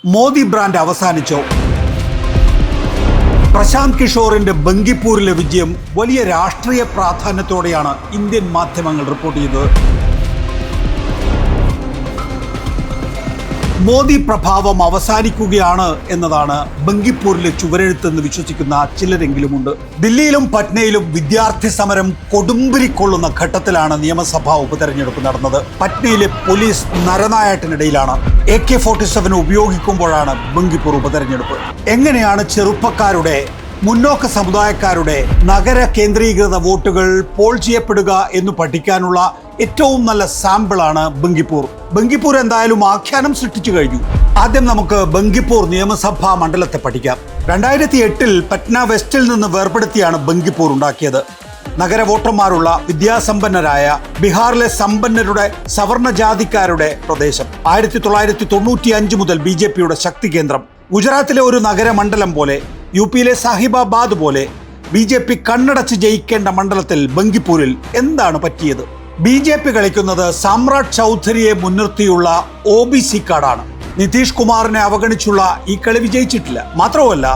Modi brand അവസാനിച്ചോ? Prashant കിഷോറിന്റെ ബങ്കിപ്പൂരിലെ വിജയം വലിയ രാഷ്ട്രീയ പ്രാധാന്യത്തോടെയാണ് ഇന്ത്യൻ മാധ്യമങ്ങൾ റിപ്പോർട്ട് ചെയ്തത്. മോദി പ്രഭാവം അവസാനിക്കുകയാണ് എന്നതാണ് ബങ്കിപ്പൂരിലെ ചുവരെഴുത്തെന്ന് വിശ്വസിക്കുന്ന ചിലരെങ്കിലുമുണ്ട്. ദില്ലിയിലും പട്നയിലും വിദ്യാർത്ഥി സമരം കൊടുമ്പിരിക്കൊള്ളുന്ന ഘട്ടത്തിലാണ് നിയമസഭാ ഉപതെരഞ്ഞെടുപ്പ് നടന്നത്. പട്നയിലെ പോലീസ് നരനായാട്ടിനിടയിലാണ് AK-47 ഉപയോഗിക്കുമ്പോഴാണ് ബങ്കിപ്പൂർ ഉപതെരഞ്ഞെടുപ്പ്. എങ്ങനെയാണ് ചെറുപ്പക്കാരുടെ, മുന്നോക്ക സമുദായക്കാരുടെ നഗര കേന്ദ്രീകൃത വോട്ടുകൾ പോൾ ചെയ്യപ്പെടുക എന്ന് പഠിക്കാനുള്ള ഏറ്റവും നല്ല സാമ്പിളാണ് ബങ്കിപ്പൂർ. ബങ്കിപ്പൂർ എന്തായാലും ആഖ്യാനം സൃഷ്ടിച്ചു കഴിഞ്ഞു. ആദ്യം നമുക്ക് ബങ്കിപ്പൂർ നിയമസഭാ മണ്ഡലത്തെ പഠിക്കാം. 2008 പറ്റ്ന വെസ്റ്റിൽ നിന്ന് വേർപെടുത്തിയാണ് ബങ്കിപ്പൂർ ഉണ്ടാക്കിയത്. നഗര വോട്ടർമാരുള്ള വിദ്യാസമ്പന്നരായ ബീഹാറിലെ സമ്പന്നരുടെ സവർണജാതിക്കാരുടെ പ്രദേശം. 1995 മുതൽ BJPയുടെ ശക്തി കേന്ദ്രം. ഗുജറാത്തിലെ ഒരു നഗരമണ്ഡലം പോലെ, UPയിലെ സാഹിബാബാദ് പോലെ BJP കണ്ണടച്ച് ജയിക്കേണ്ട മണ്ഡലത്തിൽ ബങ്കിപ്പൂരിൽ എന്താണ് പറ്റിയത്? BJP കളിക്കുന്നത് സാമ്രാട്ട് ചൗധരിയെ മുൻനിർത്തിയുള്ള OBC കാർഡാണ്. നിതീഷ് കുമാറിനെ അവഗണിച്ചുള്ള ഈ കളി വിജയിച്ചിട്ടില്ല. മാത്രമല്ല,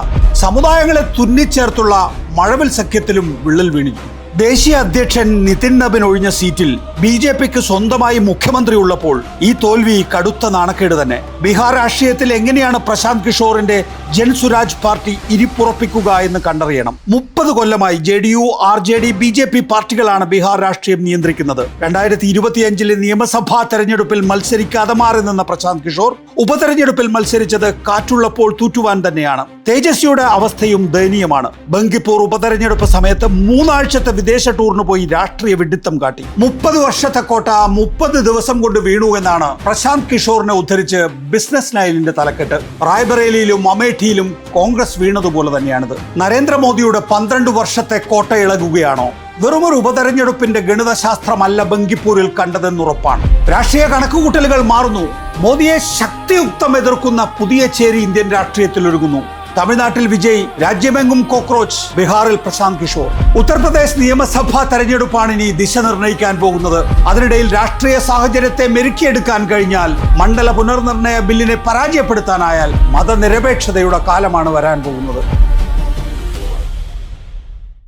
സമുദായങ്ങളെ തുന്നിച്ചേർത്തുള്ള മഴവിൽ സഖ്യത്തിലും വിള്ളൽ വീണിരിക്കുന്നു. ദേശീയ അധ്യക്ഷൻ നിതിൻ നബിൻ ഒഴിഞ്ഞ സീറ്റിൽ BJPക്ക് സ്വന്തമായി മുഖ്യമന്ത്രി ഉള്ളപ്പോൾ ഈ തോൽവി കടുത്ത നാണക്കേട് തന്നെ. ബീഹാർ രാഷ്ട്രീയത്തിൽ എങ്ങനെയാണ് പ്രശാന്ത് കിഷോറിന്റെ ജൻസുരാജ് പാർട്ടി ഇരിപ്പുറപ്പിക്കുക എന്ന് കണ്ടറിയണം. 30 കൊല്ലമായി JDU, RJD, BJP പാർട്ടികളാണ് ബീഹാർ രാഷ്ട്രീയം നിയന്ത്രിക്കുന്നത്. 2025 നിയമസഭാ തെരഞ്ഞെടുപ്പിൽ മത്സരിക്കാതെ മാറി നിന്ന പ്രശാന്ത് കിഷോർ ഉപതെരഞ്ഞെടുപ്പിൽ മത്സരിച്ചത് കാറ്റുള്ളപ്പോൾ തൂറ്റുവാൻ തന്നെയാണ്. തേജസ്വിയുടെ അവസ്ഥയും ദയനീയമാണ്. ബങ്കിപ്പൂർ ഉപതെരഞ്ഞെടുപ്പ് സമയത്ത് 3 ആഴ്ചത്തെ വിദേശ ടൂറിന് പോയി രാഷ്ട്രീയ വിഡിത്തം കാട്ടി. 30 വർഷത്തെ കോട്ട 30 ദിവസം കൊണ്ട് വീണു എന്നാണ് പ്രശാന്ത് കിഷോറിനെ ഉദ്ധരിച്ച് ബിസിനസ് നൈലിന്റെ തലക്കെട്ട്. റായ്ബറേലിയിലും അമേഠിയിലും കോൺഗ്രസ് വീണതുപോലെ തന്നെയാണിത്. നരേന്ദ്രമോദിയുടെ 12 വർഷത്തെ കോട്ട ഇളകുകയാണോ? വെറുമൊരു ഉപതെരഞ്ഞെടുപ്പിന്റെ ഗണിതശാസ്ത്രമല്ല ബങ്കിപ്പൂരിൽ കണ്ടതെന്നുറപ്പാണ്. രാഷ്ട്രീയ കണക്കുകൂട്ടലുകൾ മാറുന്നു. മോദിയെ ശക്തിയുക്തം എതിർക്കുന്ന പുതിയ ചേരി ഇന്ത്യൻ രാഷ്ട്രീയത്തിൽ ഒരുങ്ങുന്നു. തമിഴ്നാട്ടിൽ വിജയ്, രാജ്യമെങ്ങും കോക്രോച്ച്, ബീഹാറിൽ പ്രശാന്ത് കിഷോർ. ഉത്തർപ്രദേശ് നിയമസഭാ തെരഞ്ഞെടുപ്പാണ് ഇനി ദിശ നിർണ്ണയിക്കാൻ പോകുന്നത്. അതിനിടയിൽ രാഷ്ട്രീയ സാഹചര്യത്തെ മെരുക്കിയെടുക്കാൻ കഴിഞ്ഞാൽ, മണ്ഡല പുനർനിർണയ ബില്ലിനെ പരാജയപ്പെടുത്താനായാൽ മതനിരപേക്ഷതയുടെ കാലമാണ് വരാൻ പോകുന്നത്.